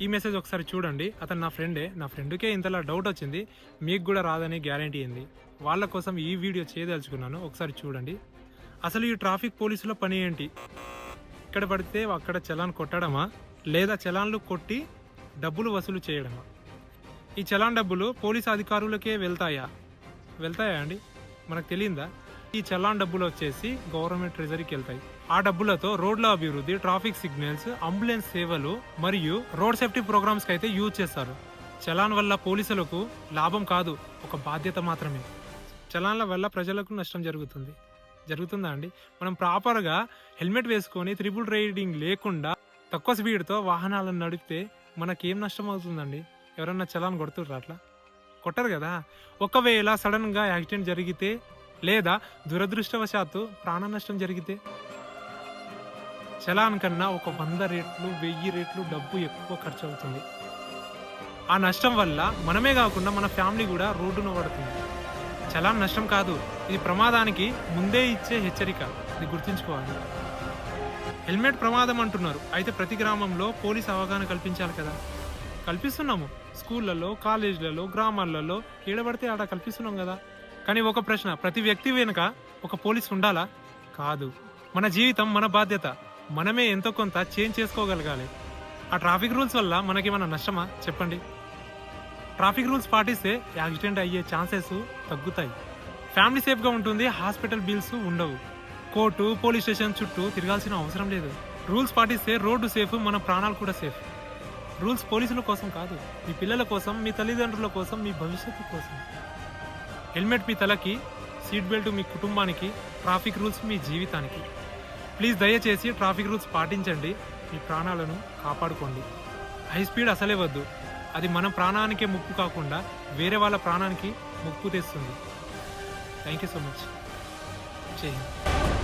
ఈ మెసేజ్ ఒకసారి చూడండి. అతను నా ఫ్రెండే. నా ఫ్రెండ్కే ఇంతలా డౌట్ వచ్చింది, మీకు కూడా రాదని గ్యారంటీ ఉంది. వాళ్ళ కోసం ఈ వీడియో చేయదలుచుకున్నాను. ఒకసారి చూడండి. అసలు ఈ ట్రాఫిక్ పోలీసుల పని ఏంటి? ఇక్కడ పడితే అక్కడ చలాన్ కొట్టడమా, లేదా చలాన్లు కొట్టి డబ్బులు వసూలు చేయడమా? ఈ చలాన్ డబ్బులు పోలీసు అధికారులకే వెళ్తాయా అండి? మనకు తెలియందా? ఈ చలాన్ డబ్బులు వచ్చేసి గవర్నమెంట్ ట్రెజరీకి వెళ్తాయి. ఆ డబ్బులతో రోడ్ల అభివృద్ధి, ట్రాఫిక్ సిగ్నల్స్, అంబులెన్స్ సేవలు మరియు రోడ్ సేఫ్టీ ప్రోగ్రామ్స్ కి అయితే యూజ్ చేస్తారు. చలాన్ వల్ల పోలీసులకు లాభం కాదు, ఒక బాధ్యత మాత్రమే. చలాన్ల వల్ల ప్రజలకు నష్టం జరుగుతుందా అండి? మనం ప్రాపర్గా హెల్మెట్ వేసుకొని త్రిబుల్ రైడింగ్ లేకుండా తక్కువ స్పీడ్తో వాహనాలను నడిపితే మనకేం నష్టం అవుతుందండి? ఎవరన్నా చలాన్ కొడుతుర్రా? అట్లా కొట్టరు కదా. ఒకవేళ సడన్గా యాక్సిడెంట్ జరిగితే లేదా దురదృష్టవశాత్తు ప్రాణ నష్టం జరిగితే చలాన్ కన్నా ఒక 100 రెట్లు 1000 రెట్లు డబ్బు ఎక్కువ ఖర్చు అవుతుంది. ఆ నష్టం వల్ల మనమే కాకుండా మన ఫ్యామిలీ కూడా రోడ్డున పడుతుంది. చలాన్ నష్టం కాదు, ఇది ప్రమాదానికి ముందే ఇచ్చే హెచ్చరిక. ఇది గుర్తుంచుకోవాలి. హెల్మెట్ ప్రమాదం అంటున్నారు, అయితే ప్రతి గ్రామంలో పోలీస్ అవగాహన కల్పించాలి కదా. కల్పిస్తున్నాము. స్కూళ్ళల్లో, కాలేజీలలో, గ్రామాలలో ఏడబడితే ఆడ కల్పిస్తున్నాం కదా. కానీ ఒక ప్రశ్న, ప్రతి వ్యక్తి వెనుక ఒక పోలీస్ ఉండాలా? కాదు. మన జీవితం మన బాధ్యత. మనమే ఎంతో కొంత చేంజ్ చేసుకోగలగాలి. ఆ ట్రాఫిక్ రూల్స్ వల్ల మనకేమైనా నష్టమా చెప్పండి? ట్రాఫిక్ రూల్స్ పాటిస్తే యాక్సిడెంట్ అయ్యే ఛాన్సెస్ తగ్గుతాయి. ఫ్యామిలీ సేఫ్గా ఉంటుంది, హాస్పిటల్ బిల్స్ ఉండవు, కోర్టు పోలీస్ స్టేషన్ చుట్టూ తిరగాల్సిన అవసరం లేదు. రూల్స్ పాటిస్తే రోడ్డు సేఫ్, మన ప్రాణాలు కూడా సేఫ్. రూల్స్ పోలీసుల కోసం కాదు, మీ పిల్లల కోసం, మీ తల్లిదండ్రుల కోసం, మీ భవిష్యత్తు కోసం. హెల్మెట్ మీ తలకి, సీట్ బెల్ట్ మీ కుటుంబానికి, ట్రాఫిక్ రూల్స్ మీ జీవితానికి. ప్లీజ్ దయచేసి ట్రాఫిక్ రూల్స్ పాటించండి, మీ ప్రాణాలను కాపాడుకోండి. హై స్పీడ్ అసలే వద్దు, అది మన ప్రాణానికే ముప్పు కాకుండా వేరే వాళ్ళ ప్రాణానికి ముప్పు తెస్తుంది. Thank you so much. జై హింద్.